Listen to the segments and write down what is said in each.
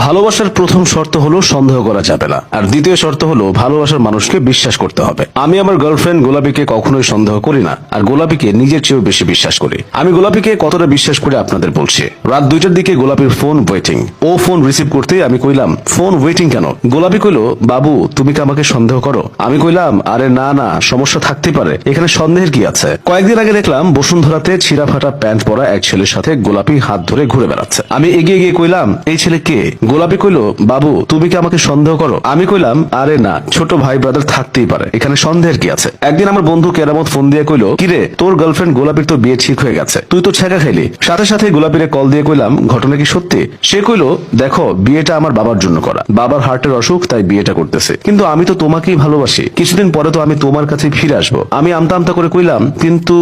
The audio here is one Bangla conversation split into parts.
ভালোবাসার প্রথম শর্ত হলো সন্দেহ করা যাবে না, আর দ্বিতীয় শর্ত হলো ভালোবাসার মানুষকে বিশ্বাস করতে হবে। আমি আমার গার্লফ্রেন্ড গোলাপীকে কখনোই সন্দেহ করি না, আর গোলাপীকে নিজের চেয়েও বেশি বিশ্বাস করি। আমি গোলাপীকে কতটা বিশ্বাস করে আপনাদের বলছি। রাত 2টার দিকে গোলাপীর ফোন ওয়েটিং, ও ফোন রিসিভ করতে আমি কইলাম ফোন ওয়েটিং কেন? গোলাপী কইলো বাবু তুমি কি আমাকে সন্দেহ করো? আমি কইলাম আরে না না, সমস্যা থাকতে পারে, এখানে সন্দেহের কি আছে? কয়েকদিন আগে দেখলাম বসুন্ধরাতে ছিঁড়া ফাটা প্যান্ট পরা এক ছেলের সাথে গোলাপী হাত ধরে ঘুরে বেড়াচ্ছে। আমি এগিয়ে গিয়ে কইলাম এই ছেলে কে? গোলাপী কইলো বাবু তুমি কি আমাকে সন্দেহ করো? আমি কইলাম আরে না, ছোট ভাই ব্রাদার থাকতেই পারে, এখানে সন্দেহের কি আছে? একদিন আমার বন্ধু কেরামত ফোন দিয়ে কইলো কিরে তোর গার্লফ্রেন্ড গোলাপীর তো বিয়ে ঠিক হয়ে গেছে, তুই তো ছেঁকা খাইলি। সাথে সাথে গোলাপীরে কল দিয়ে কইলাম ঘটনা কি সত্যি? সে কইলো দেখো বিয়েটা আমার বাবার জন্য করা, বাবার হার্টের অসুখ তাই বিয়েটা করতেছে, কিন্তু আমি তো তোমাকেই ভালোবাসি, কিছুদিন পরে তো আমি তোমার কাছে ফিরে আসবো। আমি আমতা আমতা করে কইলাম কিন্তু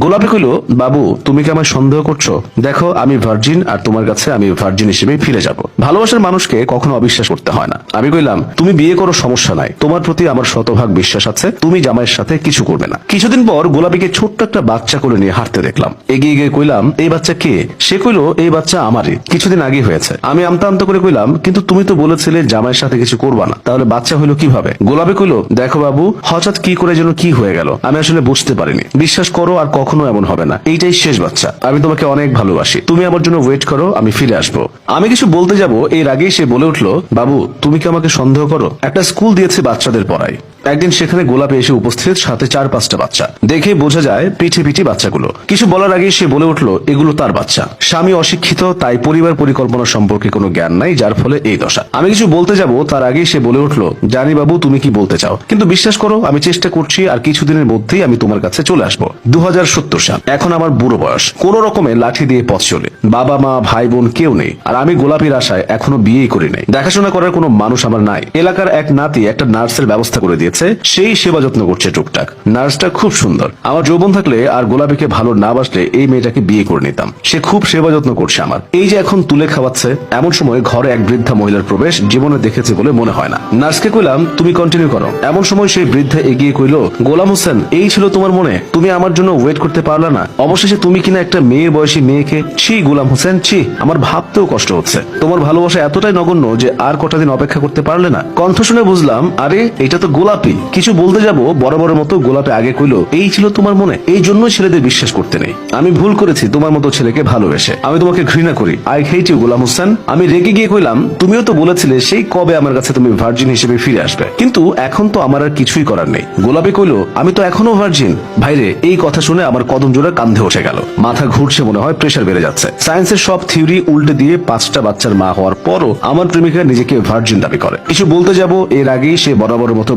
গোলাপী কইলো বাবু তুমি কি আমায় সন্দেহ করছো? দেখো আমি ভার্জিন, আর তোমার কাছে আমি ভার্জিন হিসেবে ফিরে যাব। ভালোবাসার মানুষকে কখনো অবিশ্বাস করতে হয় না। আমি কইলাম তুমি বিয়ে করো সমস্যা নাই, তোমার প্রতি আমার শতভাগ বিশ্বাস আছে, তুমি জামাইয়ের সাথে কিছু করবে না। কিছুদিন পর গোলাপীকে ছোট্ট একটা বাচ্চা কোলে নিয়ে হাঁটতে দেখলাম। এগিয়ে গিয়ে কইলাম এই বাচ্চা কে? সে কইলো এই বাচ্চা আমারই, কিছুদিন আগে হয়েছে। আমি আমতা আমতা করে কইলাম কিন্তু তুমি তো বলেছিলে জামাইয়ের সাথে কিছু করবা না, তাহলে বাচ্চা হইলো কিভাবে? গোলাপী কইলো দেখো বাবু হঠাৎ কি করে যেন কি হয়ে গেল, আমি আসলে বুঝতে পারিনি, বিশ্বাস করো আর কখনো এমন হবে না, এইটাই শেষ বাচ্চা। আমি তোমাকে অনেক ভালোবাসি, তুমি আমার জন্য ওয়েট করো, আমি ফিরে আসবো। আমি কিছু বলতে যাব এর আগেই সে বলে উঠলো বাবু তুমি কি আমাকে সন্দেহ করো? একটা স্কুল দিয়েছে বাচ্চাদের পড়াই, একদিন সেখানে গোলাপী এসে উপস্থিত, সাথে 4-5টা বাচ্চা। দেখে বোঝা যায় পিঠে পিঠে বাচ্চাগুলো। কিছু বলার আগেই সে বলে উঠলো এগুলো তার বাচ্চা, স্বামী অশিক্ষিত, তাই পরিবার পরিকল্পনা সম্পর্কে কোনো জ্ঞান নাই, যার ফলে এই দশা। আমি কিছু বলতে যাব তার আগেই সে বলে উঠলো জানি বাবু তুমি কি বলতে চাও, কিন্তু বিশ্বাস করো আমি চেষ্টা করছি, আর কিছুদিনের মধ্যেই আমি তোমার কাছে চলে আসবো। 2070 সাল, এখন আমার বুড়ো বয়স, কোন রকমে লাঠি দিয়ে পথ চলে, বাবা মা ভাই বোন কেউ নেই, আর আমি গোলাপীর আশায় এখনো বিয়েই করি নাই। দেখাশোনা করার কোনো মানুষ আমার নাই। এলাকার এক নাতি একটা নার্সের ব্যবস্থা করে দিয়েছে, সেই সেবা যত্ন করছে টুকটাক। নার্সটা খুব সুন্দর। আমার যৌবন থাকলে আর গোলাপীকে ভালো না বাসলে এই মেয়েটাকে বিয়ে করে নিতাম। সে খুব সেবা যত্ন করছে আমার, এই যে এখন তুলে খাওয়াচ্ছে। এমন সময় ঘরে এক বৃদ্ধা মহিলার প্রবেশ, জীবনে দেখেছে বলে মনে হয় না। নার্সকে কইলাম তুমি কন্টিনিউ করো। এমন সময় সেই বৃদ্ধা এগিয়ে কইলো গোলাম হোসেন এই ছিল তোমার মনে, তুমি আমার জন্য ওয়েট করতে পারলা না, অবশেষে তুমি কিনা একটা মেয়ের বয়সী মেয়েকে। ছি গোলাম হোসেন ছি, আমার ভাবতেও কষ্ট হচ্ছে। তোমার ভালোবাসা এতটাই নগণ্য যে আর কটা দিন অপেক্ষা করতে পারলে না? কণ্ঠ শুনে বুঝলাম আরে এটা তো গোলাপী। কিছু বলতে যাব বরাবরের মতো গোলাপী আগে কইলো এই ছিল তোমার মনে, এই জন্য ছেলেদের বিশ্বাস করতে নেই। আমি ভুল করেছি তোমার মতো ছেলেকে ভালোবেসে, আমি তোমাকে ঘৃণা করি, আই হেট ইউ গোলাম হোসেন। আমি রেগে গিয়ে কইলাম তুমিও তো বলেছিলে সেই কবে আমার কাছে তুমি ভার্জিন হিসেবে ফিরে আসবে, কিন্তু এখন তো আমার আর কিছুই করার নেই। গোলাপী কইলো আমি তো এখনো ভার্জিন। ভাইরে এই কথা শুনে আমার কদম জোড়া কান্ধে উঠে গেল, মাথা ঘুরছে, মনে হয় প্রেশার বেড়ে যাচ্ছে। সায়েন্সের সব থিওরি উল্টে দিয়ে 5টা বাচ্চার মা হওয়ার পরও আমার প্রেমিকা নিজেকে ভার্জিন দাবি করে। কিছু বলতে যাব এর আগেই সে বরাবরের মতো